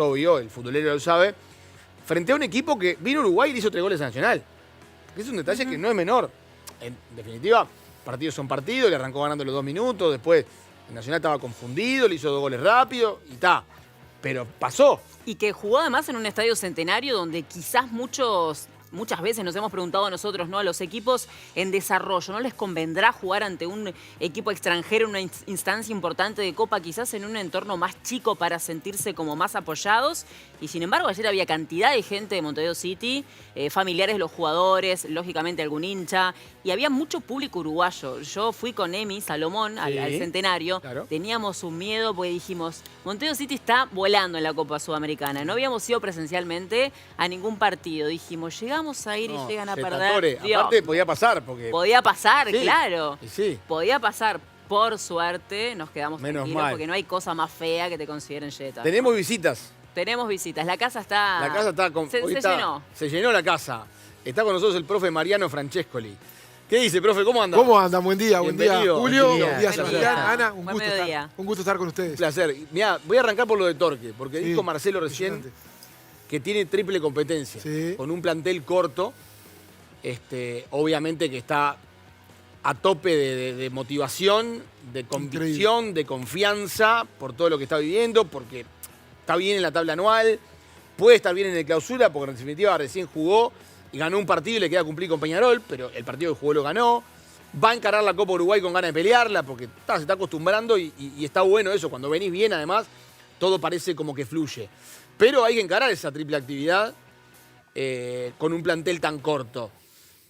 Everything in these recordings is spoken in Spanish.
obvio, el futbolero lo sabe, frente a un equipo que vino a Uruguay y le hizo 3 goles a Nacional. Que es un detalle que no es menor. En definitiva, partidos son partidos, le arrancó ganando los 2 minutos, después el Nacional estaba confundido, le hizo 2 goles rápido y está. Pero pasó. Y que jugó además en un estadio centenario donde quizás muchas veces nos hemos preguntado a nosotros, ¿no? A los equipos en desarrollo, ¿no les convendrá jugar ante un equipo extranjero en una instancia importante de Copa, quizás en un entorno más chico para sentirse como más apoyados? Y sin embargo, ayer había cantidad de gente de Montevideo City, familiares de los jugadores, lógicamente algún hincha, y había mucho público uruguayo. Yo fui con Emi Salomón al centenario, claro. Teníamos un miedo porque dijimos, Montevideo City está volando en la Copa Sudamericana, no habíamos ido presencialmente a ningún partido, dijimos, llegamos a ir y llegan a perder. Dios, aparte podía pasar, porque... podía pasar, Sí, claro. sí. Podía pasar. Por suerte, nos quedamos Menos tranquilos mal. porque no hay cosa más fea que te consideren yeta. Tenemos visitas. Tenemos visitas. La casa está... La casa está... Se llenó. Se llenó la casa. Está con nosotros el profe Mariano Francescoli. ¿Qué dice, profe? ¿Cómo anda? ¿Cómo andan? Buen día, Bienvenido. Julio. Buen día. Buen día, Buen Sebastián. día. Ana, Buen mediodía. un gusto estar con ustedes. Un placer. Mirá, voy a arrancar por lo de Torque, porque Sí, dijo Marcelo recién impresionante. que tiene triple competencia. Sí. Con un plantel corto, obviamente que está a tope de motivación, de convicción, de confianza por todo lo que está viviendo, porque está bien en la tabla anual, puede estar bien en el clausura, porque en definitiva recién jugó y ganó un partido y le queda cumplir con Peñarol, pero el partido que jugó lo ganó. Va a encarar la Copa Uruguay con ganas de pelearla, porque se está acostumbrando y está bueno eso. Cuando venís bien, además, todo parece como que fluye. Pero hay que encarar esa triple actividad con un plantel tan corto.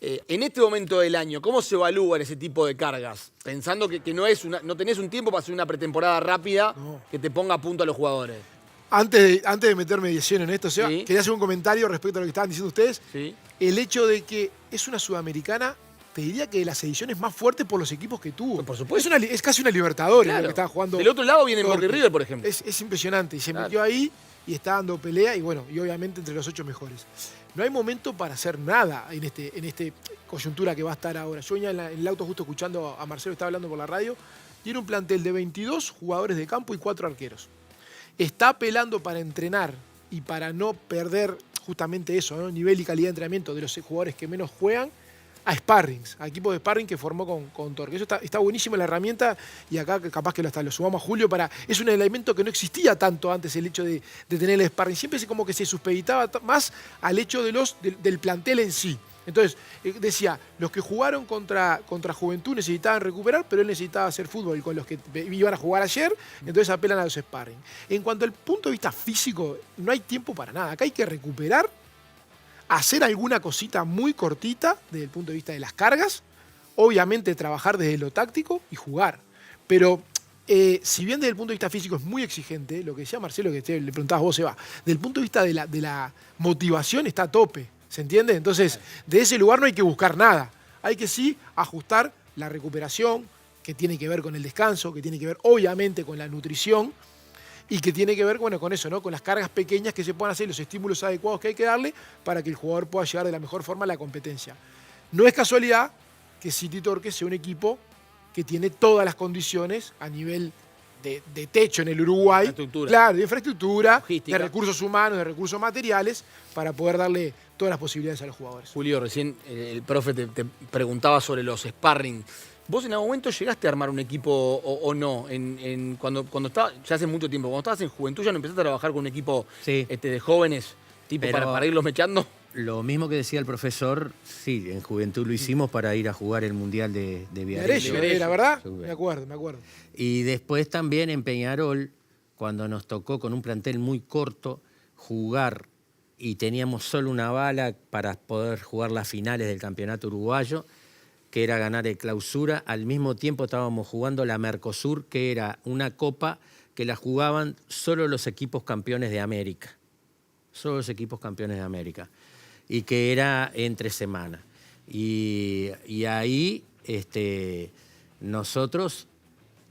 En este momento del año, ¿cómo se evalúan ese tipo de cargas? Pensando que no tenés un tiempo para hacer una pretemporada rápida que te ponga a punto a los jugadores. Antes de meterme de lleno en esto, Seba, Sí. quería hacer un comentario respecto a lo que estaban diciendo ustedes. ¿Sí? El hecho de que es una sudamericana, te diría que de las ediciones más fuertes por los equipos que tuvo. Por supuesto. Es casi una Libertadores Claro. lo que estaba jugando. Del otro lado viene Boca y Torque. River, por ejemplo. Es impresionante. Y se Claro. metió ahí y está dando pelea y bueno, y obviamente entre los 8 mejores. No hay momento para hacer nada en este coyuntura que va a estar ahora. Yo venía en el auto justo escuchando a Marcelo, estaba hablando por la radio. Tiene un plantel de 22 jugadores de campo y 4 arqueros. Está apelando para entrenar y para no perder justamente eso, ¿no? Nivel y calidad de entrenamiento de los jugadores que menos juegan, a sparrings, a equipos de sparring que formó con Torque. Eso está buenísima la herramienta y acá capaz que hasta lo sumamos a Julio para... Es un elemento que no existía tanto antes, el hecho de tener el sparring. Siempre como que se supeditaba más al hecho del plantel en sí. Entonces, decía, los que jugaron contra Juventud necesitaban recuperar, pero él necesitaba hacer fútbol con los que iban a jugar ayer, entonces apelan a los sparring. En cuanto al punto de vista físico, no hay tiempo para nada. Acá hay que recuperar, hacer alguna cosita muy cortita desde el punto de vista de las cargas, obviamente trabajar desde lo táctico y jugar. Pero si bien desde el punto de vista físico es muy exigente, lo que decía Marcelo, que le preguntabas vos, Seba, desde el punto de vista de la motivación está a tope. ¿Se entiende? Entonces, de ese lugar no hay que buscar nada. Hay que sí ajustar la recuperación, que tiene que ver con el descanso, que tiene que ver obviamente con la nutrición y que tiene que ver, bueno, con eso, ¿no? Con las cargas pequeñas que se puedan hacer, los estímulos adecuados que hay que darle para que el jugador pueda llegar de la mejor forma a la competencia. No es casualidad que City Torque sea un equipo que tiene todas las condiciones a nivel de techo en el Uruguay, Infraestructura. claro, de infraestructura, Logística. de recursos humanos, de recursos materiales, para poder darle todas las posibilidades a los jugadores. Julio, recién el profe te preguntaba sobre los sparring. ¿Vos en algún momento llegaste a armar un equipo o no? Cuando estaba, ya hace mucho tiempo, cuando estabas en Juventud ya no empezaste a trabajar con un equipo Sí. de jóvenes, tipo Pero- para irlos mechando. Lo mismo que decía el profesor, sí, en Juventud lo hicimos para ir a jugar el Mundial de Viarello, Viarello. ¿era verdad? Sí. Me acuerdo. Y después también en Peñarol, cuando nos tocó con un plantel muy corto jugar y teníamos solo una bala para poder jugar las finales del campeonato uruguayo, que era ganar el clausura, al mismo tiempo estábamos jugando la Mercosur, que era una copa que la jugaban solo los equipos campeones de América. Solo los equipos campeones de América. Y que era entre semana. Y ahí nosotros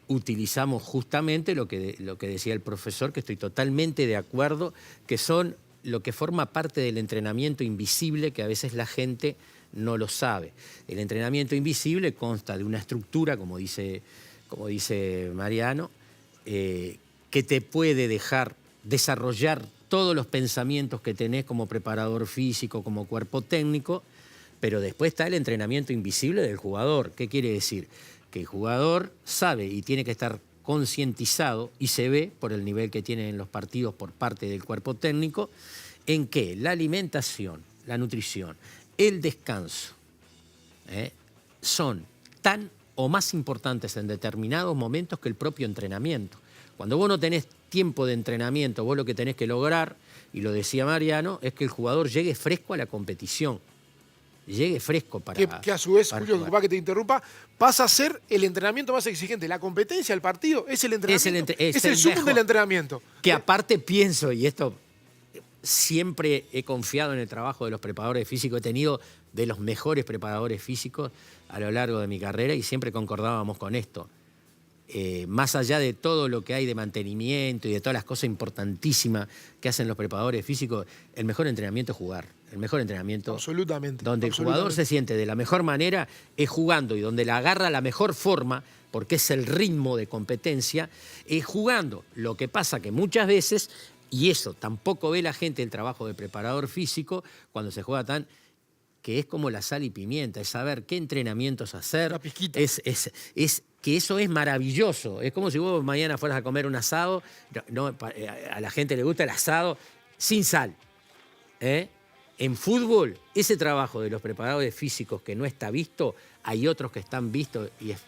utilizamos justamente lo que decía el profesor, que estoy totalmente de acuerdo, que son lo que forma parte del entrenamiento invisible, que a veces la gente no lo sabe. El entrenamiento invisible consta de una estructura, como dice Mariano, que te puede dejar desarrollar todos los pensamientos que tenés como preparador físico, como cuerpo técnico, pero después está el entrenamiento invisible del jugador. ¿Qué quiere decir? Que el jugador sabe y tiene que estar concientizado, y se ve por el nivel que tienen en los partidos por parte del cuerpo técnico, en que la alimentación, la nutrición, el descanso son tan o más importantes en determinados momentos que el propio entrenamiento. Cuando vos no tenés tiempo de entrenamiento, vos lo que tenés que lograr, y lo decía Mariano, es que el jugador llegue fresco a la competición. Llegue fresco para... Que a su vez, para Julio, jugar. disculpa que te interrumpa, pasa a ser el entrenamiento más exigente. La competencia, el partido, es el entrenamiento. Es el sumum del entrenamiento. Que aparte pienso, y esto siempre he confiado en el trabajo de los preparadores físicos, he tenido de los mejores preparadores físicos a lo largo de mi carrera y siempre concordábamos con esto. Más allá de todo lo que hay de mantenimiento y de todas las cosas importantísimas que hacen los preparadores físicos, el mejor entrenamiento es jugar. El mejor entrenamiento, absolutamente, donde el jugador se siente de la mejor manera, es jugando, y donde la agarra la mejor forma, porque es el ritmo de competencia, es jugando. Lo que pasa que muchas veces, y eso tampoco ve la gente el trabajo de preparador físico, cuando se juega tan... que es como la sal y pimienta, es saber qué entrenamientos hacer. Una pizquita. Es que eso es maravilloso. Es como si vos mañana fueras a comer un asado, a la gente le gusta el asado sin sal. En fútbol, ese trabajo de los preparadores físicos que no está visto, hay otros que están vistos y es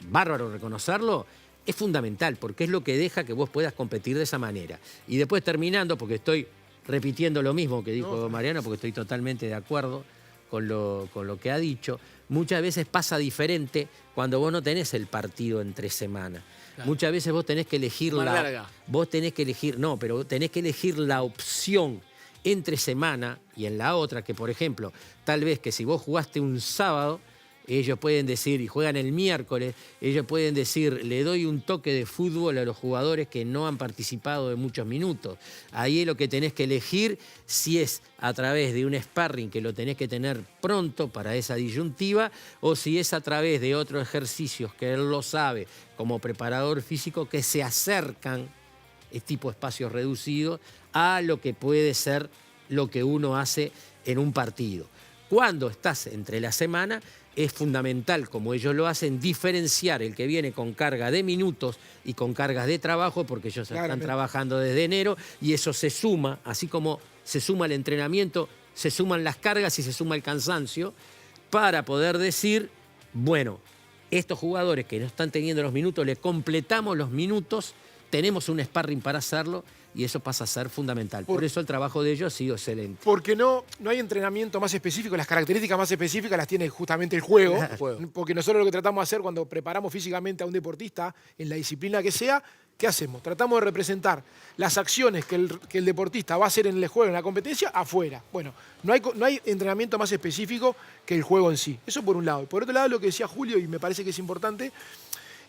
bárbaro reconocerlo, es fundamental porque es lo que deja que vos puedas competir de esa manera. Y después terminando, porque estoy repitiendo lo mismo que dijo Mariano, porque estoy totalmente de acuerdo con lo que ha dicho, muchas veces pasa diferente cuando vos no tenés el partido entre semana. Claro. Muchas veces vos tenés que elegir pero tenés que elegir la opción entre semana y en la otra, que por ejemplo, tal vez que si vos jugaste un sábado, ellos pueden decir, y juegan el miércoles, ellos pueden decir, le doy un toque de fútbol a los jugadores que no han participado de muchos minutos. Ahí es lo que tenés que elegir, si es a través de un sparring que lo tenés que tener pronto para esa disyuntiva, o si es a través de otros ejercicios que él lo sabe como preparador físico, que se acercan, es tipo espacios reducidos, a lo que puede ser lo que uno hace en un partido. Cuando estás entre la semana, es fundamental, como ellos lo hacen, diferenciar el que viene con carga de minutos y con cargas de trabajo, porque ellos están trabajando desde enero y eso se suma, así como se suma el entrenamiento, se suman las cargas y se suma el cansancio, para poder decir, bueno, estos jugadores que no están teniendo los minutos, le completamos los minutos, tenemos un sparring para hacerlo, y eso pasa a ser fundamental. Por eso el trabajo de ellos ha sido excelente. Porque no hay entrenamiento más específico, las características más específicas las tiene justamente el juego. Porque nosotros lo que tratamos de hacer cuando preparamos físicamente a un deportista, en la disciplina que sea, ¿qué hacemos? Tratamos de representar las acciones que el deportista va a hacer en el juego, en la competencia, afuera. Bueno, no hay entrenamiento más específico que el juego en sí. Eso por un lado. Y por otro lado, lo que decía Julio, y me parece que es importante,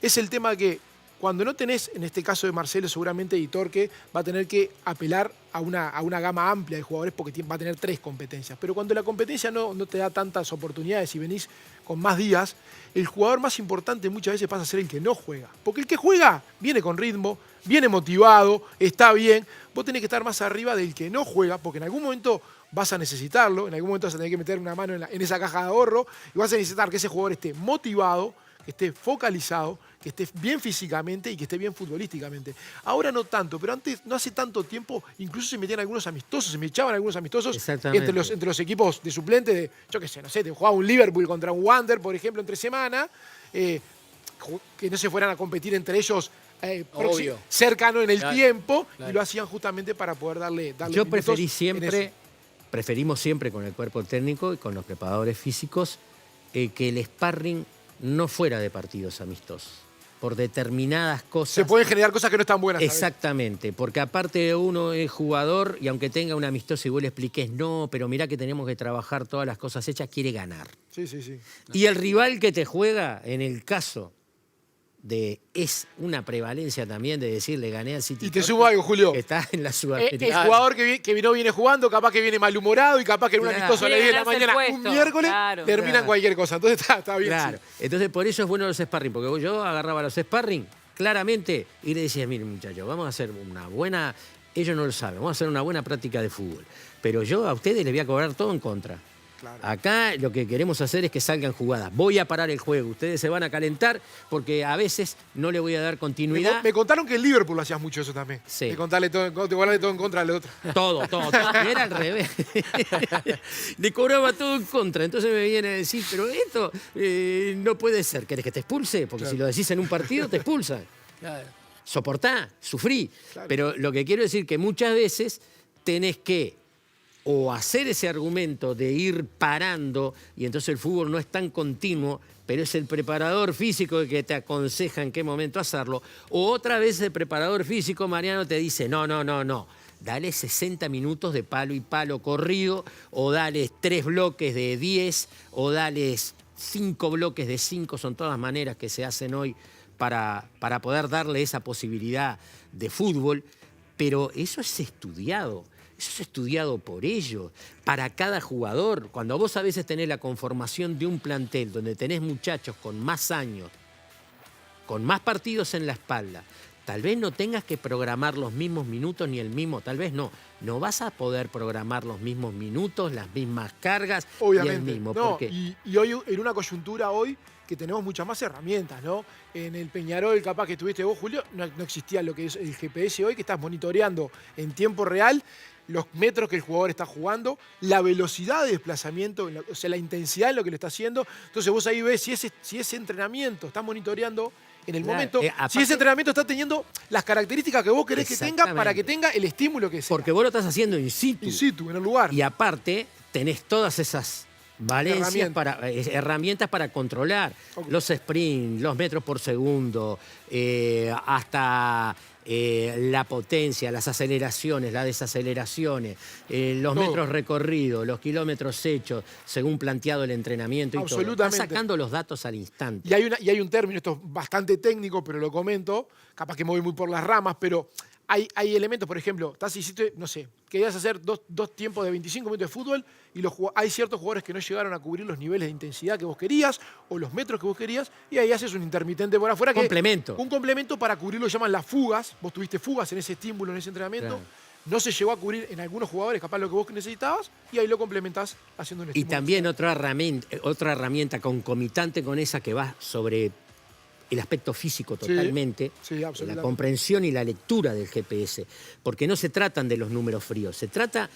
es el tema que cuando no tenés, en este caso de Marcelo, seguramente Torque va a tener que apelar a una gama amplia de jugadores porque va a tener 3 competencias. Pero cuando la competencia no te da tantas oportunidades y venís con más días, el jugador más importante muchas veces pasa a ser el que no juega. Porque el que juega viene con ritmo, viene motivado, está bien. Vos tenés que estar más arriba del que no juega porque en algún momento vas a necesitarlo, en algún momento vas a tener que meter una mano en esa caja de ahorro y vas a necesitar que ese jugador esté motivado, que esté focalizado, que esté bien físicamente y que esté bien futbolísticamente. Ahora no tanto, pero antes, no hace tanto tiempo, incluso se metían algunos amistosos, se me echaban algunos amistosos entre los equipos de suplente de, yo qué sé, no sé, te jugaba un Liverpool contra un Wander, por ejemplo, entre semana, que no se fueran a competir entre ellos cercano en el tiempo, y lo hacían justamente para poder darle Yo preferimos siempre con el cuerpo técnico y con los preparadores físicos que el sparring no fuera de partidos amistosos, por determinadas cosas. Se pueden generar cosas que no están buenas. Exactamente, porque aparte de uno es jugador y aunque tenga un amistoso y vos le expliques, no, pero mirá que tenemos que trabajar todas las cosas hechas, quiere ganar. Sí, sí, sí. Y el rival que te juega, en el caso es una prevalencia también de decirle gané al City. Y te sumo algo, Julio. Está en la Sudamericana. El jugador que no viene jugando, capaz que viene malhumorado y capaz que en un amistoso a las 10 de la mañana, un miércoles, termina en cualquier cosa. Entonces está bien. Claro. Sí. Entonces por eso es bueno los sparring, porque yo agarraba los sparring claramente y le decía, mire muchachos, vamos a hacer una buena ellos no lo saben. Vamos a hacer una buena práctica de fútbol. Pero yo a ustedes les voy a cobrar todo en contra. Claro. Acá lo que queremos hacer es que salgan jugadas. Voy a parar el juego. Ustedes se van a calentar porque a veces no le voy a dar continuidad. Me contaron que en Liverpool hacías mucho eso también. Sí. De guardarle todo en contra al otro. Todo. Era al revés. Le cobraba todo en contra. Entonces me viene a decir, pero esto no puede ser. ¿Querés que te expulse? Porque Claro. si lo decís en un partido, te expulsan. Soportá, sufrí. Claro. Pero lo que quiero decir que muchas veces tenés que o hacer ese argumento de ir parando, y entonces el fútbol no es tan continuo, pero es el preparador físico el que te aconseja en qué momento hacerlo, o otra vez el preparador físico, Mariano, te dice, no, dale 60 minutos de palo y palo corrido, o dale 3 bloques de 10, o dale 5 bloques de 5, son todas maneras que se hacen hoy para poder darle esa posibilidad de fútbol, pero eso es estudiado. Eso es estudiado por ellos, para cada jugador. Cuando vos a veces tenés la conformación de un plantel donde tenés muchachos con más años, con más partidos en la espalda, tal vez no tengas que programar los mismos minutos ni el mismo, tal vez no. No vas a poder programar los mismos minutos, las mismas cargas Obviamente. y el mismo. No, porque y hoy, en una coyuntura hoy, que tenemos muchas más herramientas, ¿no? En el Peñarol, capaz que estuviste vos, Julio, no existía lo que es el GPS hoy, que estás monitoreando en tiempo real los metros que el jugador está jugando, la velocidad de desplazamiento, o sea, la intensidad en lo que le está haciendo. Entonces vos ahí ves si ese entrenamiento está monitoreando en el Claro, momento, aparte, si ese entrenamiento está teniendo las características que vos querés que tenga para que Exactamente. tenga el estímulo que sea. porque vos lo estás haciendo in situ. In situ, en el lugar. Y aparte, tenés todas esas valencias, herramientas para controlar Ok. los sprints, los metros por segundo, hasta la potencia, las aceleraciones, las desaceleraciones, los Todo. metros recorridos, los kilómetros hechos, según planteado el entrenamiento y todo. Absolutamente. Estás sacando los datos al instante. Y hay un término, esto es bastante técnico, pero lo comento, capaz que me voy muy por las ramas, pero hay elementos, por ejemplo, hiciste, no sé, querías hacer dos tiempos de 25 minutos de fútbol y hay ciertos jugadores que no llegaron a cubrir los niveles de intensidad que vos querías o los metros que vos querías y ahí haces un intermitente por afuera. Complemento. Un complemento para cubrir lo que llaman las fugas. Vos tuviste fugas en ese estímulo, en ese entrenamiento. Claro. No se llegó a cubrir en algunos jugadores capaz lo que vos necesitabas y ahí lo complementás haciendo un Y estímulo. también otra herramienta concomitante con esa que va sobre el aspecto físico totalmente, sí, la absolutamente. comprensión y la lectura del GPS, porque no se tratan de los números fríos, se trata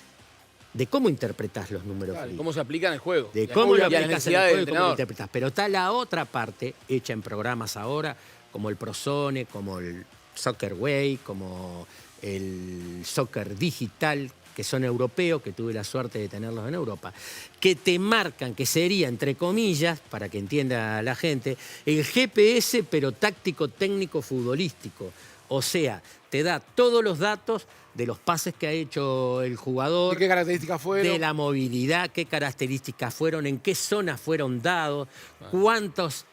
de cómo interpretás los números Claro, fríos. cómo se aplica en el juego. De Y cómo a lo la aplicás en el necesidad juego del y cómo lo entrenador. interpretás. Pero está la otra parte, hecha en programas ahora, como el ProZone, como el Soccer Way, como el Soccer Digital, que son europeos, que tuve la suerte de tenerlos en Europa, que te marcan, que sería, entre comillas, para que entienda la gente, el GPS, pero táctico, técnico, futbolístico. O sea, te da todos los datos de los pases que ha hecho el jugador, ¿De qué características fueron? de la movilidad, qué características fueron, en qué zonas fueron dados, cuántos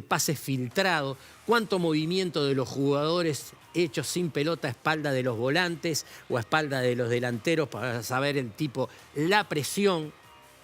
pases filtrados, cuánto movimiento de los jugadores hechos sin pelota a espalda de los volantes o a espalda de los delanteros para saber el tipo, la presión,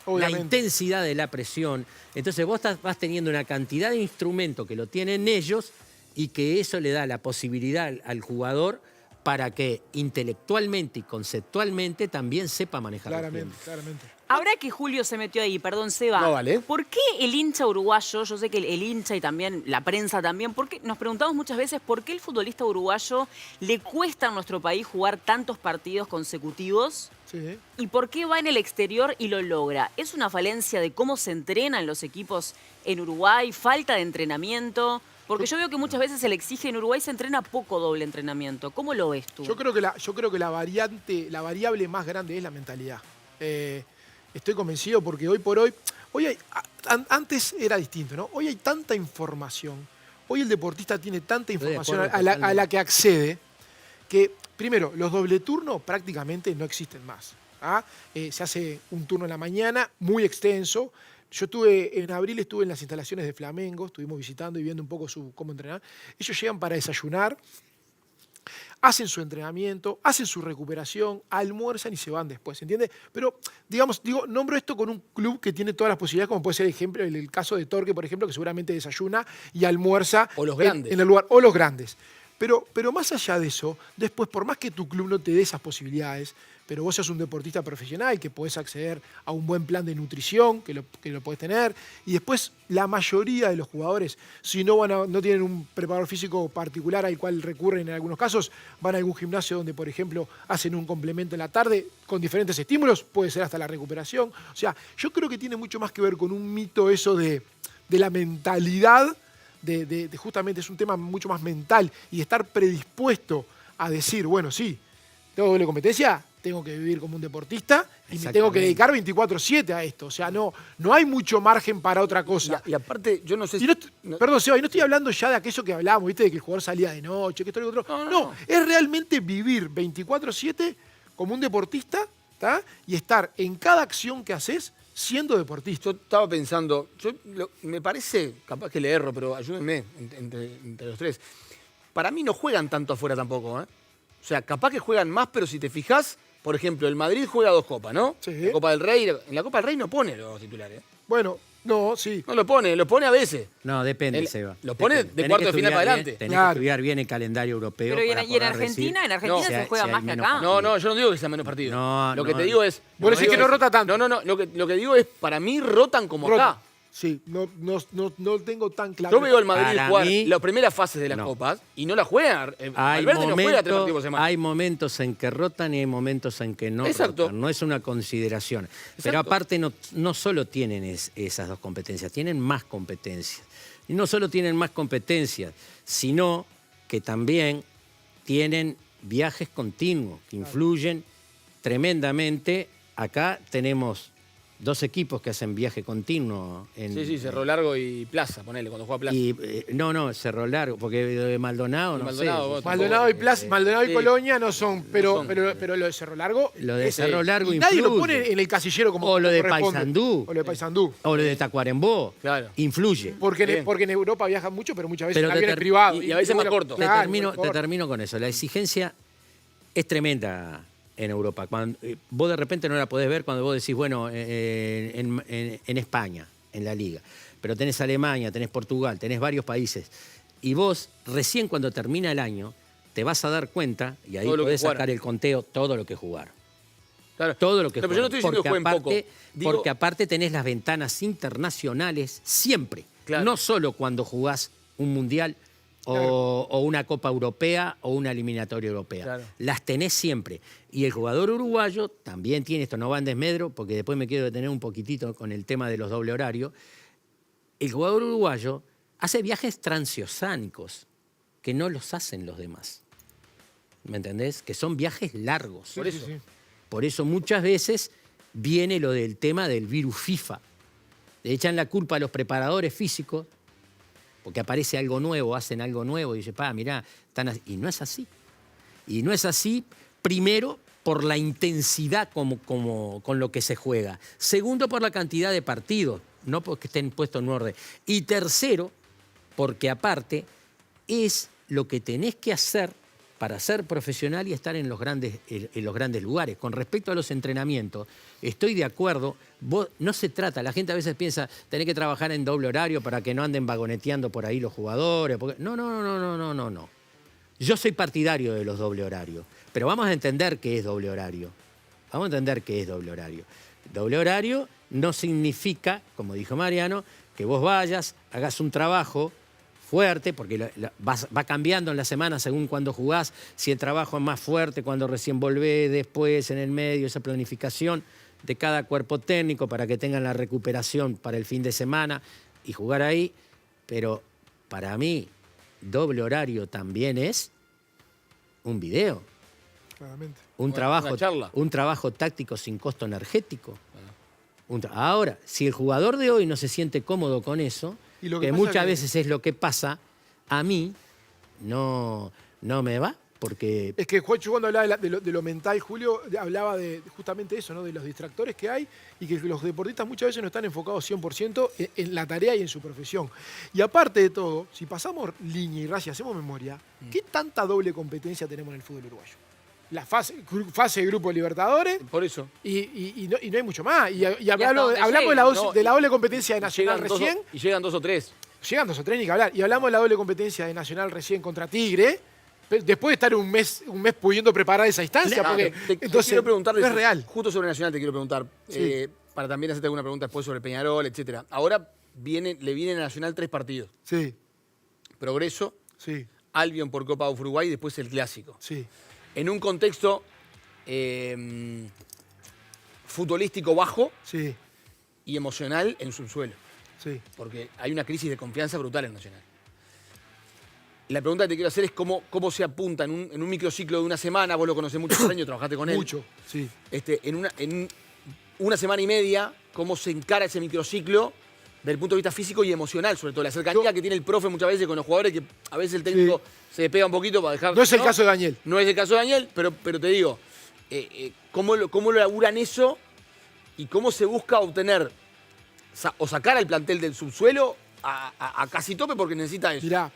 Obviamente. la intensidad de la presión. Entonces vos vas teniendo una cantidad de instrumentos que lo tienen ellos y que eso le da la posibilidad al jugador para que intelectualmente y conceptualmente también sepa manejar los Claramente, tiempos. claramente. Ahora que Julio se metió ahí, perdón, Seba, No, vale. ¿por qué el hincha uruguayo, yo sé que el hincha y también la prensa también, nos preguntamos muchas veces por qué el futbolista uruguayo le cuesta a nuestro país jugar tantos partidos consecutivos Sí. y por qué va en el exterior y lo logra? ¿Es una falencia de cómo se entrenan los equipos en Uruguay? ¿Falta de entrenamiento? Porque yo veo que muchas veces se le exige en Uruguay, se entrena poco doble entrenamiento. ¿Cómo lo ves tú? Yo creo que la variable más grande es la mentalidad. Estoy convencido porque hoy por hoy antes era distinto, ¿no? Hoy hay tanta información. Hoy el deportista tiene tanta Estoy de información acuerdo a la que accede que, primero, los doble turnos prácticamente no existen más. ¿Ah? Se hace un turno en la mañana muy extenso. Yo en abril estuve en las instalaciones de Flamengo, estuvimos visitando y viendo un poco cómo entrenar. Ellos llegan para desayunar, hacen su entrenamiento, hacen su recuperación, almuerzan y se van después, ¿entiendes? Pero, nombro esto con un club que tiene todas las posibilidades, como puede ser el caso de Torque, por ejemplo, que seguramente desayuna y almuerza O los grandes. en el lugar, o los grandes. Pero más allá de eso, después, por más que tu club no te dé esas posibilidades, pero vos sos un deportista profesional que podés acceder a un buen plan de nutrición, que lo podés tener, y después la mayoría de los jugadores, si no, no tienen un preparador físico particular al cual recurren en algunos casos, van a algún gimnasio donde, por ejemplo, hacen un complemento en la tarde con diferentes estímulos, puede ser hasta la recuperación. O sea, yo creo que tiene mucho más que ver con un mito eso de la mentalidad, justamente es un tema mucho más mental, y estar predispuesto a decir, bueno, sí, tengo doble competencia, tengo que vivir como un deportista y me tengo que dedicar 24/7 a esto. O sea, no hay mucho margen para otra cosa. Y aparte, yo no sé si... Perdón, Seba, y no estoy hablando ya de aquello que hablábamos, ¿viste? De que el jugador salía de noche, que esto y lo otro. No, es realmente vivir 24/7 como un deportista, ¿tá? Y estar en cada acción que haces siendo deportista. Yo estaba pensando, me parece, capaz que le erro, pero ayúdenme entre los tres. Para mí no juegan tanto afuera tampoco, ¿eh? O sea, capaz que juegan más, pero si te fijas, por ejemplo, el Madrid juega 2 copas, ¿no? Sí. La Copa del Rey, en la Copa del Rey no pone los titulares. Bueno, no, sí. No lo pone a veces. No, depende, Seba. Lo pone Depende. de cuarto de final para adelante. Tenés que estudiar bien el calendario europeo. Pero para y en poder Argentina, decir se juega si hay más que menos acá. No, yo no digo que sea menos partido. No, lo que no, te digo es... Vos decís que no rota tanto. No. Lo que digo es, para mí rotan como acá. Sí, no tengo tan claro. Yo veo al Madrid Para jugar mí, las primeras fases de las copas y no la juegan. Valverde no juega 3 partidos por semana. Hay momentos en que rotan y hay momentos en que no rotan. No es una consideración. Pero aparte no solo tienen esas 2 competencias, tienen más competencias. Y no solo tienen más competencias, sino que también tienen viajes continuos que influyen tremendamente. Acá tenemos 2 equipos que hacen viaje continuo. Sí, Cerro Largo y Plaza, ponele, cuando juega Plaza. No, Cerro Largo, porque de Maldonado no sé. Maldonado y Plaza, Maldonado y Colonia no son, pero lo de Cerro Largo... Lo de Cerro Largo y nadie influye. lo pone en el casillero como O lo de corresponde. Paysandú. O lo de Paysandú. O lo de Tacuarembó. Claro. Influye. Porque en Europa viajan mucho, pero muchas veces Pero en aviones privados. y a veces más corto. Te termino con eso. La exigencia es tremenda en Europa. Vos de repente no la podés ver cuando vos decís, bueno, en España, en la Liga. Pero tenés Alemania, tenés Portugal, tenés varios países. Y vos, recién cuando termina el año, te vas a dar cuenta, y ahí podés sacar el conteo, todo lo que jugaron. Claro. Todo lo que pero yo no estoy diciendo que jueguen poco. Porque aparte tenés las ventanas internacionales siempre. Claro. No solo cuando jugás un mundial o una Copa Europea o una eliminatoria europea. Claro. Las tenés siempre. Y el jugador uruguayo también tiene esto, no va en desmedro, porque después me quiero detener un poquitito con el tema de los doble horarios. El jugador uruguayo hace viajes transoceánicos que no los hacen los demás. ¿Me entendés? Que son viajes largos. Por eso. Por eso muchas veces viene lo del tema del virus FIFA. Le echan la culpa a los preparadores físicos porque aparece algo nuevo, hacen algo nuevo y dicen, mirá, y no es así. Y no es así, primero, por la intensidad con lo que se juega. Segundo, por la cantidad de partidos, no porque estén puestos en orden. Y tercero, porque aparte es lo que tenés que hacer para ser profesional y estar en los grandes lugares. Con respecto a los entrenamientos, estoy de acuerdo. No se trata, la gente a veces piensa, tenés que trabajar en doble horario para que no anden vagoneteando por ahí los jugadores. No. Yo soy partidario de los doble horarios, pero vamos a entender qué es doble horario. Doble horario no significa, como dijo Mariano, que vos vayas, hagas un trabajo fuerte, porque va cambiando en la semana según cuando jugás, si el trabajo es más fuerte, cuando recién volvés, después, en el medio, esa planificación de cada cuerpo técnico para que tengan la recuperación para el fin de semana y jugar ahí. Pero para mí, doble horario también es un video. Claramente. Un trabajo táctico sin costo energético. Ahora, si el jugador de hoy no se siente cómodo con eso, que muchas veces es lo que pasa, a mí no me va, porque... Es que Juancho, cuando hablaba de lo mental, Julio, hablaba de justamente eso, ¿no? De los distractores que hay y que los deportistas muchas veces no están enfocados 100% en la tarea y en su profesión. Y aparte de todo, si pasamos línea y raya, hacemos memoria, ¿qué tanta doble competencia tenemos en el fútbol uruguayo? La fase de Grupo Libertadores. Por eso. Y no hay mucho más. Y hablamos de la doble competencia de Nacional recién. Y llegan 2 o 3. Llegan 2 o 3, ni que hablar. Y hablamos de la doble competencia de Nacional recién contra Tigre. Después de estar un mes pudiendo preparar esa instancia, Claro, porque te entonces quiero preguntar, no es real. Justo sobre Nacional te quiero preguntar, Sí. para también hacerte alguna pregunta después sobre Peñarol, etcétera. Ahora le vienen a Nacional 3 partidos. Sí, Progreso, sí, Albion por Copa Uruguay y después el Clásico. sí. En un contexto futbolístico bajo Sí, y emocional en subsuelo. sí. Porque hay una crisis de confianza brutal en Nacional. La pregunta que te quiero hacer es cómo se apunta en un microciclo de una semana, vos lo conocés muchos años, trabajaste con él. Mucho, sí. En una semana y media, cómo se encara ese microciclo desde el punto de vista físico y emocional, sobre todo la cercanía que tiene el profe muchas veces con los jugadores, que a veces el técnico se despega un poquito para dejar... No es el caso de Daniel. No es el caso de Daniel, pero te digo, ¿cómo lo laburan eso y cómo se busca obtener o sacar al plantel del subsuelo a casi tope porque necesita eso? Mirá,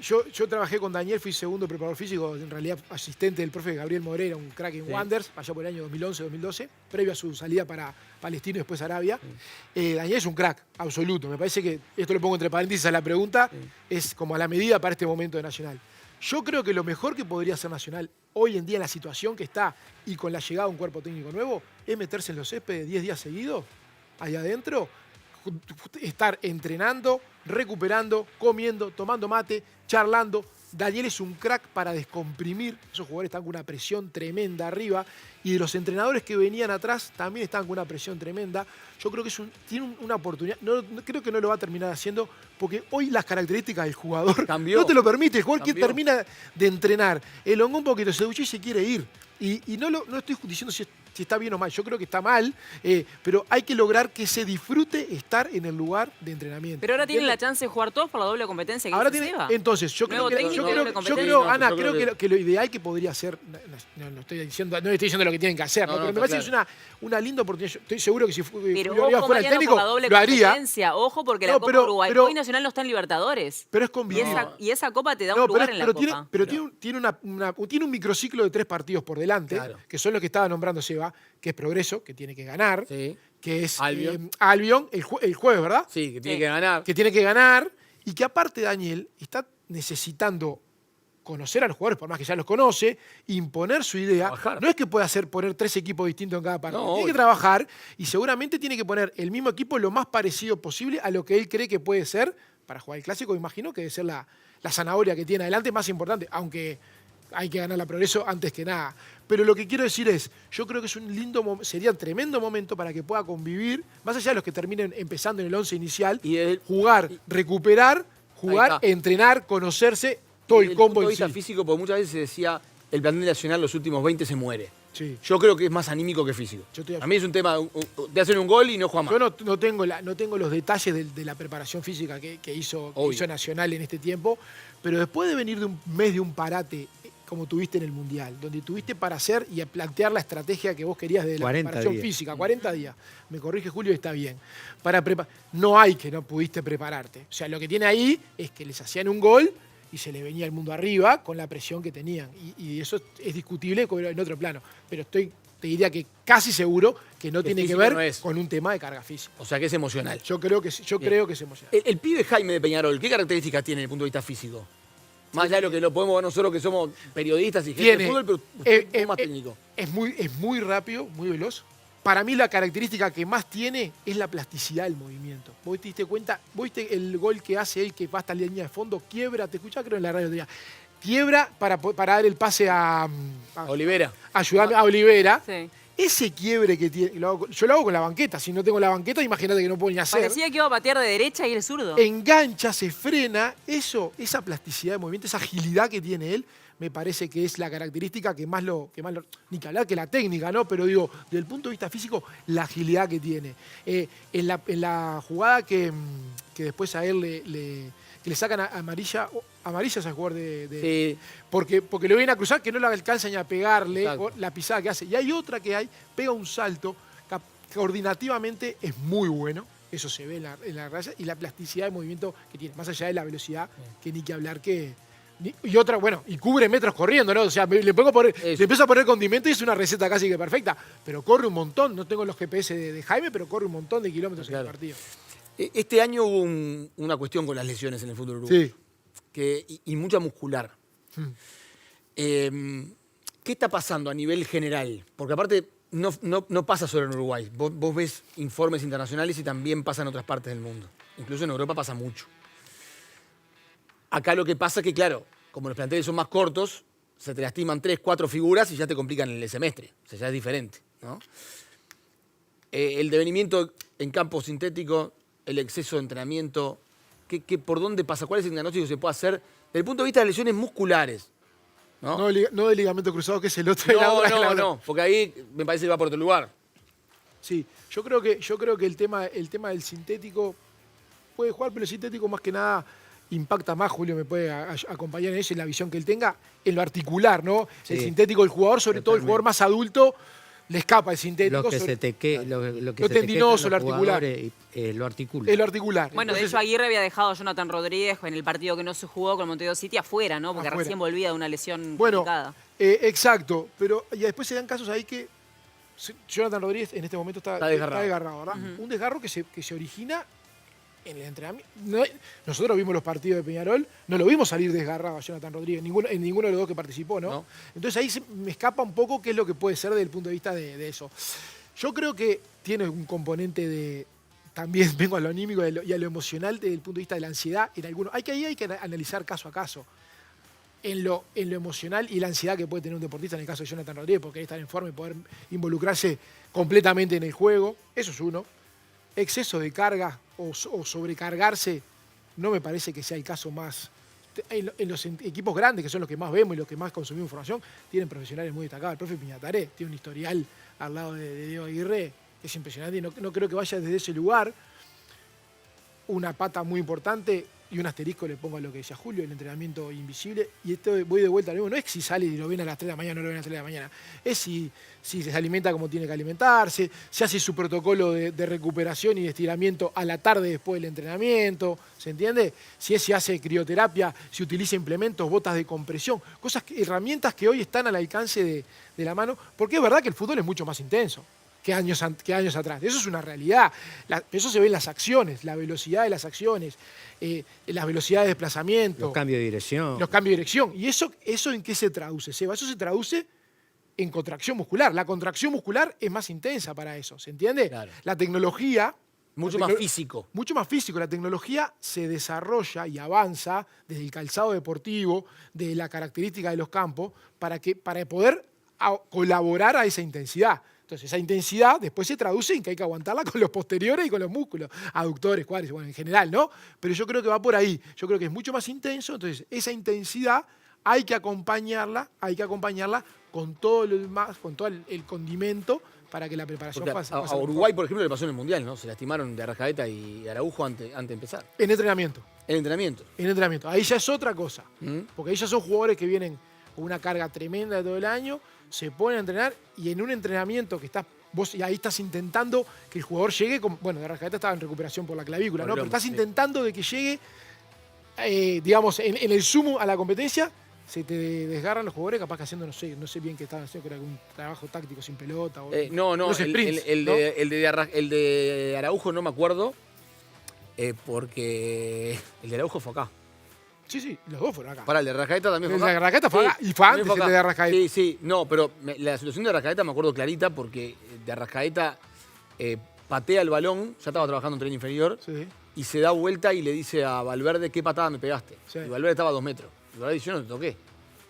yo trabajé con Daniel, fui segundo preparador físico, en realidad asistente del profe Gabriel Moreira, un crack en Wanderers, allá por el año 2011-2012, previo a su salida para Palestino y después Arabia. Daniel es un crack, absoluto. Me parece que, esto lo pongo entre paréntesis a la pregunta, es como a la medida para este momento de Nacional. Yo creo que lo mejor que podría hacer Nacional hoy en día en la situación que está y con la llegada de un cuerpo técnico nuevo es meterse en los céspedes 10 días seguidos, allá adentro, estar entrenando, recuperando, comiendo, tomando mate, charlando. Daniel es un crack para descomprimir. Esos jugadores están con una presión tremenda arriba. Y de los entrenadores que venían atrás también están con una presión tremenda. Yo creo que tiene una oportunidad. Creo que no lo va a terminar haciendo porque hoy las características del jugador Cambió. no te lo permite. El jugador que Cambió. termina de entrenar, elongó un poquito, se duchó y se quiere ir. Y no estoy diciendo si está bien o mal, yo creo que está mal, pero hay que lograr que se disfrute estar en el lugar de entrenamiento. Pero ahora tienen la ¿Entiendes? chance de jugar todos por la doble competencia que Ahora dice tiene, Seba. entonces, yo Nuevo creo, técnico, doble yo competencia. creo, No, Ana, yo creo creo que lo ideal que podría ser, no estoy diciendo lo que tienen que hacer, No, ¿no? no, Pero me está parece que es una linda oportunidad. Yo estoy seguro que si Pero Julio ojo, Rivas fuera el Mariano, técnico, por la doble lo haría, competencia. Ojo, porque la No, Copa pero- Uruguay. pero- Hoy Nacional no está en Libertadores. pero es Y convivir. esa copa te da No, un lugar en la tiene, Copa. pero tiene un microciclo de 3 partidos por delante, Claro. que son los que estaba nombrando Seba, que es Progreso, que tiene que ganar, Sí. que es Albion. Albion el jueves, ¿verdad? Sí, que tiene Sí. que ganar. Que tiene que ganar y que aparte Daniel está necesitando conocer a los jugadores, por más que ya los conoce, imponer su idea. Trabajar. No es que pueda poner 3 equipos distintos en cada partido. No, Tiene que obvio. trabajar y seguramente tiene que poner el mismo equipo lo más parecido posible a lo que él cree que puede ser para jugar el Clásico. Imagino que debe ser la zanahoria que tiene adelante más importante, aunque hay que ganar la Progreso antes que nada. Pero lo que quiero decir es, yo creo que es sería un tremendo momento para que pueda convivir, más allá de los que terminen empezando en el 11 inicial, Y desde jugar, recuperar, jugar, está. entrenar, conocerse, todo Desde el combo punto de en vista sí. físico, porque muchas veces se decía, el plantel nacional los últimos 20 se muere. Sí. Yo creo que es más anímico que físico. Yo estoy- A mí es un tema de hacer un gol y no jugar más. Yo no tengo los detalles de la preparación física que hizo Obvio. Nacional en este tiempo, pero después de venir de un mes de un parate como tuviste en el Mundial, donde tuviste para hacer y plantear la estrategia que vos querías de la 40 preparación días. física, 40 días. Me corrige Julio, está bien. No hay que no pudiste prepararte. O sea, lo que tiene ahí es que les hacían un gol y se le venía el mundo arriba con la presión que tenían. Y eso es discutible en otro plano. Pero te diría que casi seguro que no tiene que físico ver no es. con un tema de carga física. O sea que es emocional. Yo creo que es emocional. El pibe Jaime de Peñarol, ¿qué características tiene desde el punto de vista físico? Más allá de lo que lo podemos ver nosotros que somos periodistas y gente de fútbol, pero un más técnico. Es muy rápido, muy veloz. Para mí la característica que más tiene es la plasticidad del movimiento. Vos te diste cuenta, vos viste el gol que hace él, que va hasta la línea de fondo, quiebra, te escuchaba creo en la radio tenía, quiebra para dar el pase a Olivera. ayudarme a Olivera. Sí. Ese quiebre que tiene, yo lo hago con la banqueta. Si no tengo la banqueta, imagínate que no puedo ni hacer. Parecía que iba a patear de derecha y el zurdo. Engancha, se frena, esa plasticidad de movimiento, esa agilidad que tiene él, me parece que es la característica que más lo ni que hablar que la técnica, ¿no? Pero digo, desde el punto de vista físico, la agilidad que tiene. En la jugada que después a él que le sacan amarilla es el jugador Sí. porque lo viene a cruzar, que no le alcanza ni a pegarle, Exacto. o la pisada que hace. Y hay otra que pega un salto, coordinativamente es muy bueno, eso se ve en la raya, y la plasticidad de movimiento que tiene, más allá de la velocidad, que ni que hablar y otra, bueno, y cubre metros corriendo, ¿no? O sea, le empiezo a poner condimento y es una receta casi que perfecta, pero corre un montón, no tengo los GPS de Jaime, pero corre un montón de kilómetros en Claro. el partido. Este año hubo una cuestión con las lesiones en el fútbol uruguayo. Sí. Y mucha muscular. ¿Qué está pasando a nivel general? Porque aparte no pasa solo en Uruguay. Vos ves informes internacionales y también pasa en otras partes del mundo. Incluso en Europa pasa mucho. Acá lo que pasa es que, claro, como los planteles son más cortos, se te lastiman 3, 4 figuras y ya te complican el semestre. O sea, ya es diferente, ¿no? El devenimiento en campo sintético, el exceso de entrenamiento, ¿por dónde pasa? ¿Cuál es el diagnóstico que se puede hacer desde el punto de vista de lesiones musculares? No del ligamento cruzado, que es el otro. No, porque ahí me parece que va por otro lugar. Sí, yo creo que el tema del sintético puede jugar, pero el sintético más que nada impacta más. Julio me puede acompañar en eso, en la visión que él tenga, en lo articular, ¿no? Sí. El sintético, el jugador, sobre todo el jugador más adulto, le escapa el sintético. Lo que se te queda, lo tendinoso, lo articular. Lo articula. Es lo articular. Bueno, Entonces, de hecho Aguirre había dejado a Jonathan Rodríguez en el partido que no se jugó con Montevideo City afuera, ¿no? Porque Afuera. recién volvía de una lesión bueno, complicada. exacto, pero ya después se dan casos ahí que Jonathan Rodríguez en este momento está desgarrado, ¿verdad? Un desgarro que se origina en el entrenamiento. Nosotros vimos los partidos de Peñarol, no lo vimos salir desgarrado a Jonathan Rodríguez, en ninguno de los dos que participó, ¿no? Entonces ahí me escapa un poco qué es lo que puede ser desde el punto de vista de eso. Yo creo que tiene un componente de... También vengo a lo anímico y a lo emocional desde el punto de vista de la ansiedad en algunos. Hay que analizar caso a caso. En lo emocional y la ansiedad que puede tener un deportista, en el caso de Jonathan Rodríguez, porque estar en forma y poder involucrarse completamente en el juego. Eso es uno. Exceso de carga o sobrecargarse no me parece que sea el caso más. En los equipos grandes, que son los que más vemos y los que más consumimos información, tienen profesionales muy destacados. El profe Piñataré tiene un historial al lado de Diego Aguirre que es impresionante y no creo que vaya desde ese lugar. Una pata muy importante y un asterisco le pongo a lo que decía Julio, el entrenamiento invisible. Y esto voy de vuelta al mismo. No es si sale y lo ven a las 3 de la mañana o no lo ven a las 3 de la mañana. Es si se alimenta como tiene que alimentarse, si hace su protocolo de recuperación y de estiramiento a la tarde después del entrenamiento. ¿Se entiende? Si hace crioterapia, si utiliza implementos, botas de compresión. Herramientas que hoy están al alcance de la mano. Porque es verdad que el fútbol es mucho más intenso que años atrás. Eso es una realidad. Eso se ve en las acciones, la velocidad de las acciones, las velocidades de desplazamiento. Los cambios de dirección. Los cambios de dirección. ¿Y eso en qué se traduce, Seba? Eso se traduce en contracción muscular. La contracción muscular es más intensa para eso, ¿se entiende? Claro. La tecnología... Mucho más físico. Mucho más físico. La tecnología se desarrolla y avanza desde el calzado deportivo, de la característica de los campos, para poder colaborar a esa intensidad. Entonces, esa intensidad después se traduce en que hay que aguantarla con los posteriores y con los músculos, aductores, cuádriceps, bueno, en general, ¿no? Pero yo creo que va por ahí. Yo creo que es mucho más intenso. Entonces, esa intensidad hay que acompañarla con todo lo demás, con todo el condimento para que la preparación pase. A Uruguay, por ejemplo, le pasó en el Mundial, ¿no? Se lastimaron de Arrascaeta y Araujo antes de empezar. En entrenamiento. En entrenamiento. En entrenamiento. Ahí ya es otra cosa. Porque ahí ya son jugadores que vienen con una carga tremenda de todo el año, se ponen a entrenar y en un entrenamiento que vos y ahí estás intentando que el jugador llegue bueno, de Arrascaeta estaba en recuperación por la clavícula, ¿no? Pero estás intentando de que llegue, digamos, en el sumo a la competencia, se te desgarran los jugadores capaz que haciendo, no sé bien qué estaban haciendo, que era algún trabajo táctico sin pelota. O, el de Araujo no me acuerdo, porque el de Araujo fue acá. Sí, los dos fueron acá. Para el de Arrascaeta también fue acá. El de Arrascaeta fue acá. Y fue antes el de Arrascaeta. Sí, no, pero la situación de Arrascaeta me acuerdo clarita porque de Arrascaeta patea el balón, ya estaba trabajando en tren inferior, y se da vuelta y le dice a Valverde qué patada me pegaste. Sí. Y Valverde estaba a 2 metros. Y Valverde dice, yo no te toqué.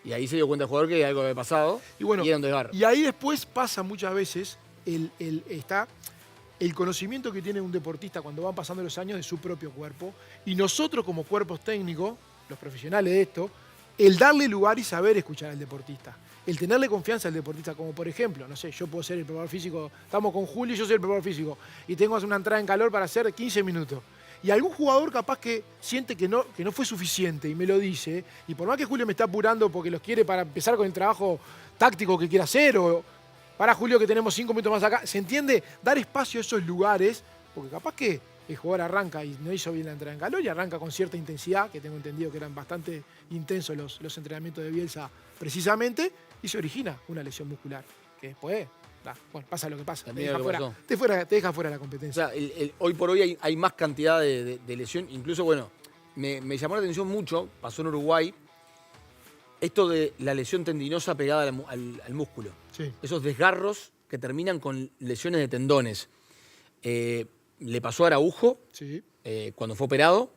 Y ahí se dio cuenta el jugador que algo había pasado y era un desgarro. Y ahí después pasa muchas veces el conocimiento que tiene un deportista cuando van pasando los años de su propio cuerpo. Y nosotros como cuerpos técnicos, los profesionales de esto, el darle lugar y saber escuchar al deportista. El tenerle confianza al deportista, como por ejemplo, no sé, yo puedo ser el preparador físico, estamos con Julio y yo soy el preparador físico, y tengo una entrada en calor para hacer 15 minutos. Y algún jugador capaz que siente que no fue suficiente y me lo dice, y por más que Julio me está apurando porque los quiere para empezar con el trabajo táctico que quiere hacer, o para Julio que tenemos 5 minutos más acá, ¿se entiende? Dar espacio a esos lugares, porque capaz que el jugador arranca y no hizo bien la entrada en calor y arranca con cierta intensidad, que tengo entendido que eran bastante intensos los entrenamientos de Bielsa precisamente, y se origina una lesión muscular, que después, pasa lo que pasa, te deja fuera de la competencia. O sea, hoy por hoy hay más cantidad de lesión, incluso, bueno, me llamó la atención mucho, pasó en Uruguay, Esto de la lesión tendinosa pegada al músculo. Sí. Esos desgarros que terminan con lesiones de tendones. Le pasó a Araujo Sí. cuando fue operado.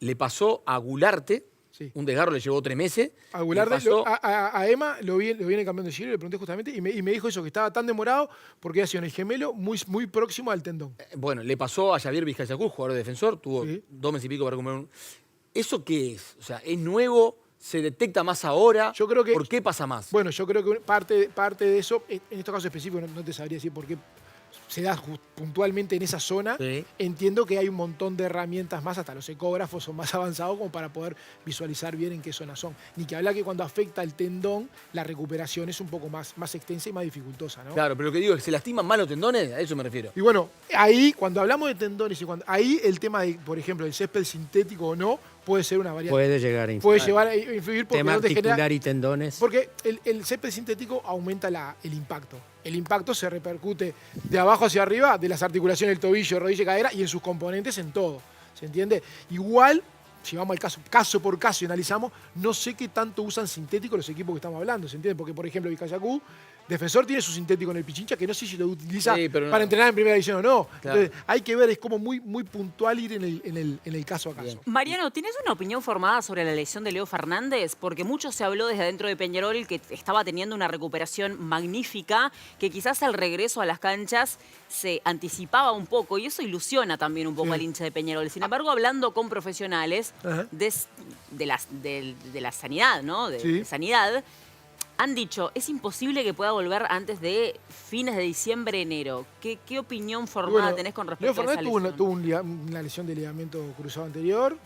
Le pasó a Gularte. Sí. Un desgarro le llevó 3 meses. A Goulart, Le pasó- a Emma lo vi en el campeón de Chile, le pregunté justamente, y me dijo eso, que estaba tan demorado porque ha sido en el gemelo muy próximo al tendón. Bueno, le pasó a Javier Vizcayacú, jugador de defensor. Tuvo Sí. 2 meses y pico para recuperar. ¿Eso qué es? O sea, ¿es nuevo? ¿Se detecta más ahora? Yo creo que- ¿Por qué pasa más? Bueno, yo creo que parte de eso, en estos casos específicos, no te sabría decir por qué se da puntualmente en esa zona. Sí. Entiendo que hay un montón de herramientas más, hasta los ecógrafos son más avanzados como para poder visualizar bien en qué zona son. Ni que hablar que cuando afecta el tendón, la recuperación es un poco más extensa y más dificultosa, ¿no? Claro, pero lo que digo es que se lastiman más los tendones, a eso me refiero. Y bueno, ahí cuando hablamos de tendones, ahí el tema de, por ejemplo, el césped sintético o no, puede ser una variante. Puede llegar a Puede influir. llevar a influir porque Tema no te genera- articular y tendones. Porque el césped sintético aumenta el impacto. El impacto se repercute de abajo hacia arriba, de las articulaciones del tobillo, rodilla y cadera, y en sus componentes en todo. ¿Se entiende? Igual, si vamos al caso por caso y analizamos, no sé qué tanto usan sintético los equipos que estamos hablando. ¿Se entiende? Porque, por ejemplo, Vizcayacú, Defensor tiene su sintético en el Pichincha, que no sé si lo utiliza Sí, pero no. para entrenar en primera división o no. Claro. Entonces, hay que ver, es como muy puntual ir en el caso a caso. Bien. Mariano, ¿tienes una opinión formada sobre la lesión de Leo Fernández? Porque mucho se habló desde adentro de Peñarol que estaba teniendo una recuperación magnífica, que quizás al regreso a las canchas se anticipaba un poco y eso ilusiona también un poco Sí. al hincha de Peñarol. Sin embargo, hablando con profesionales Ajá. de la sanidad, ¿no? Sí. De sanidad, han dicho, es imposible que pueda volver antes de fines de diciembre, enero. ¿Qué opinión formada Bueno, tenés con Leo respecto a esa Fernández lesión? tuvo una lesión de ligamento cruzado anterior.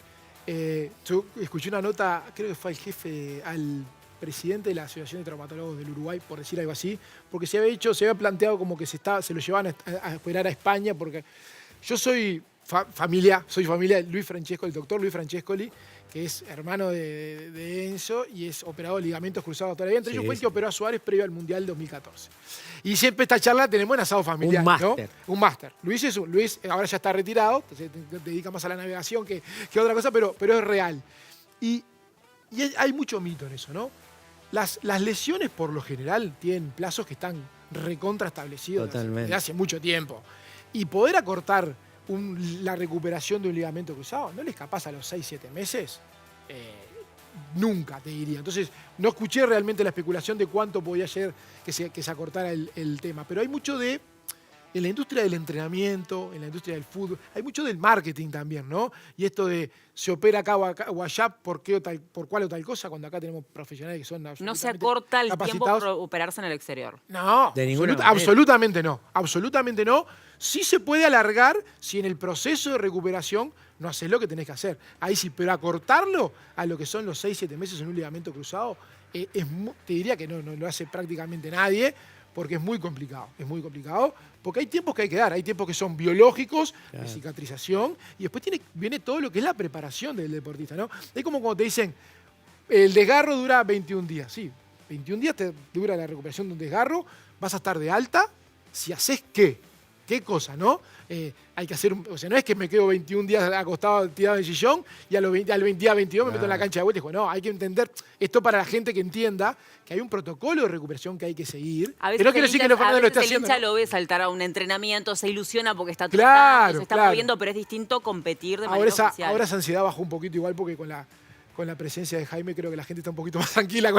Yo escuché una nota, creo que fue al jefe, al presidente de la Asociación de Traumatólogos del Uruguay, por decir algo así, porque se había planteado como que se lo llevaban a esperar a España, porque yo soy familia de Luis Francescoli, el doctor Luis Francescoli, que es hermano de Enzo y es operador de ligamentos cruzados toda la vida. Entre Sí, ellos fue el sí. que operó a Suárez previo al Mundial 2014. Y siempre esta charla tenemos en asado familiar, Un ¿no? máster. Un máster. Luis ahora ya está retirado, entonces se dedica más a la navegación que otra cosa, pero es real. Y hay mucho mito en eso, ¿no? Las lesiones por lo general tienen plazos que están recontra establecidos Totalmente. desde hace mucho tiempo. Y poder acortar la recuperación de un ligamento cruzado, ¿no le escapás a los 6-7 meses? Nunca, te diría. Entonces, no escuché realmente la especulación de cuánto podía ser que se acortara el tema. Pero hay mucho en la industria del entrenamiento, en la industria del fútbol, hay mucho del marketing también, ¿no? Y esto de se opera acá o allá por cuál o tal cosa, cuando acá tenemos profesionales que son No se absolutamente acorta el tiempo capacitados. por operarse en el exterior. No, De ninguna manera. absolutamente no. Absolutamente no. Sí se puede alargar si en el proceso de recuperación no haces lo que tenés que hacer. Ahí sí, pero acortarlo a lo que son los 6-7 meses en un ligamento cruzado, te diría que no lo hace prácticamente nadie, porque es muy complicado. Es muy complicado, porque hay tiempos que hay que dar. Hay tiempos que son biológicos, de cicatrización, y después viene todo lo que es la preparación del deportista, ¿no? Es como cuando te dicen, el desgarro dura 21 días. Sí, 21 días te dura la recuperación de un desgarro, vas a estar de alta si haces qué. ¿Qué cosa, no? Hay que hacer, o sea, no es que me quedo 21 días acostado, tirado en el sillón y al día 22 me meto en la cancha de vuelta y digo, no, hay que entender, esto para la gente que entienda que hay un protocolo de recuperación que hay que seguir. A Que veces no quiero decir que Leo Fernández lo esté el haciendo. hincha ¿no? lo ve saltar a un entrenamiento, se ilusiona porque está Claro, trotando, se está claro. moviendo, pero es distinto competir de Ahora manera esa oficial. ansiedad bajó un poquito igual porque con la presencia de Jaime creo que la gente está un poquito más tranquila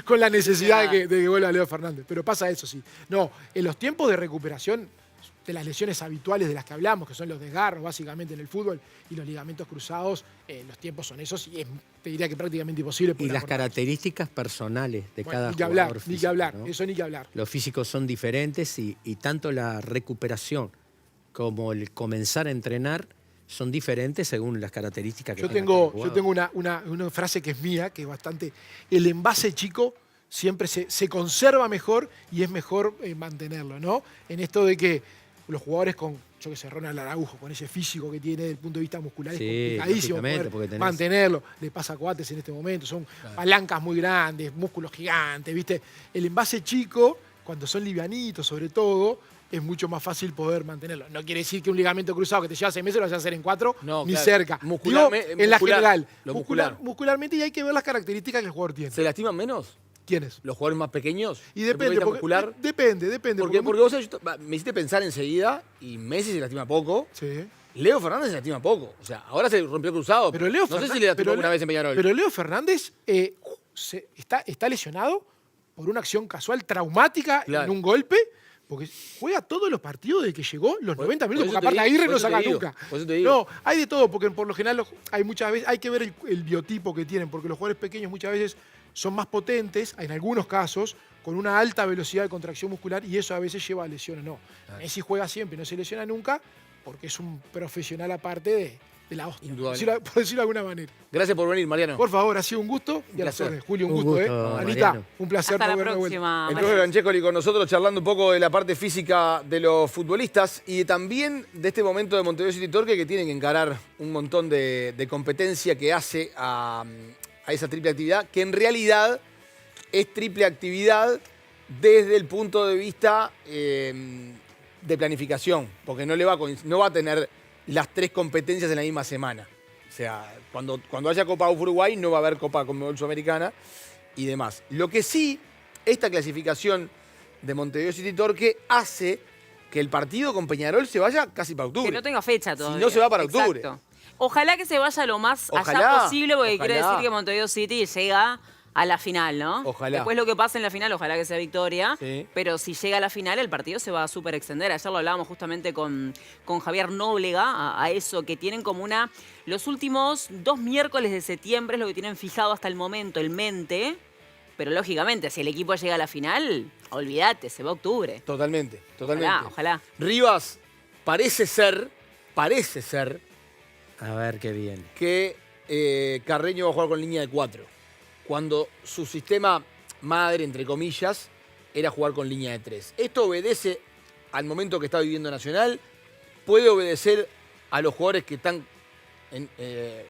con la necesidad de que vuelva Leo Fernández. Pero pasa eso, sí. No, en los tiempos de recuperación de las lesiones habituales de las que hablamos, que son los desgarros básicamente en el fútbol y los ligamentos cruzados, los tiempos son esos y te diría que prácticamente imposible. Y poder las acordarlos. características personales de Bueno, cada ni que jugador hablar, físico, ni que hablar, ¿no? eso ni que hablar. Los físicos son diferentes y tanto la recuperación como el comenzar a entrenar son diferentes según las características que Yo tenga tengo, cada yo jugador. tengo una frase que es mía, que es bastante. El envase chico siempre se conserva mejor y es mejor mantenerlo, ¿no? En esto de que los jugadores yo que sé, Ronald Araujo, con ese físico que tiene desde el punto de vista muscular, Sí, es complicadísimo lógicamente, poder porque tenés- mantenerlo. Le pasa a Coates en este momento, son palancas muy grandes, músculos gigantes, ¿viste? El envase chico, cuando son livianitos sobre todo, es mucho más fácil poder mantenerlo. No quiere decir que un ligamento cruzado que te lleva 6 meses lo vas a hacer en 4, No, ni claro. cerca. Muscularme- Digo, en la muscular, general. lo muscular. Muscularmente, y hay que ver las características que el jugador tiene. ¿Se lastiman menos ¿Quiénes? los jugadores más pequeños? Y ¿Desde el depende, punto de vista porque, muscular? depende. Porque vos sabés, me hiciste pensar enseguida, y Messi se lastima poco. Sí. Leo Fernández se lastima poco. O sea, ahora se rompió cruzado. Pero Leo no sé Fernández, si le lastimó pero alguna Leo- vez en Peñarol. Pero Leo Fernández está lesionado por una acción casual traumática Claro. en un golpe, porque juega todos los partidos desde que llegó, los Por- 90 minutos, por porque eso te aparte digo, Aguirre por no eso te saca digo, nunca. por eso te digo. No, hay de todo, porque por lo general hay muchas veces, hay que ver el biotipo que tienen, porque los jugadores pequeños muchas veces son más potentes, en algunos casos, con una alta velocidad de contracción muscular, y eso a veces lleva a lesiones. No, Messi juega siempre, no se lesiona nunca, porque es un profesional aparte de la hostia, Indudable. por decirlo de alguna manera. Gracias por venir, Mariano. Por favor, ha sido un gusto. Y a las placer. órdenes. Julio, un Un gusto, gusto, Anita, Mariano. un placer Hasta la haberme vuelto. próxima. El Mariano. profe Francescoli con nosotros charlando un poco de la parte física de los futbolistas y también de este momento de Montevideo City Torque que tienen que encarar un montón de competencia que hace a esa triple actividad, que en realidad es triple actividad desde el punto de vista de planificación, porque no va a tener las 3 competencias en la misma semana. O sea, cuando haya Copa Uruguay no va a haber Copa Conmebol Sudamericana y demás. Lo que sí, esta clasificación de Montevideo City Torque hace que el partido con Peñarol se vaya casi para octubre. Que no tenga fecha Si todavía. no se va para octubre. Exacto. Ojalá que se vaya lo más allá Ojalá, posible, porque quiere ojalá. decir que Montevideo City llega a la final, ¿no? Ojalá. Después lo que pase en la final, ojalá que sea victoria. Sí. Pero si llega a la final, el partido se va a súper extender. Ayer lo hablábamos justamente con Javier Nóblega, a eso, que tienen como los últimos 2 miércoles de septiembre es lo que tienen fijado hasta el momento, el mente. Pero lógicamente, si el equipo llega a la final, olvídate, se va a octubre. Totalmente. Ojalá. Rivas parece ser A ver qué bien. que Carreño va a jugar con línea de 4. Cuando su sistema madre, entre comillas, era jugar con línea de 3. Esto obedece al momento que está viviendo Nacional, puede obedecer a los jugadores que están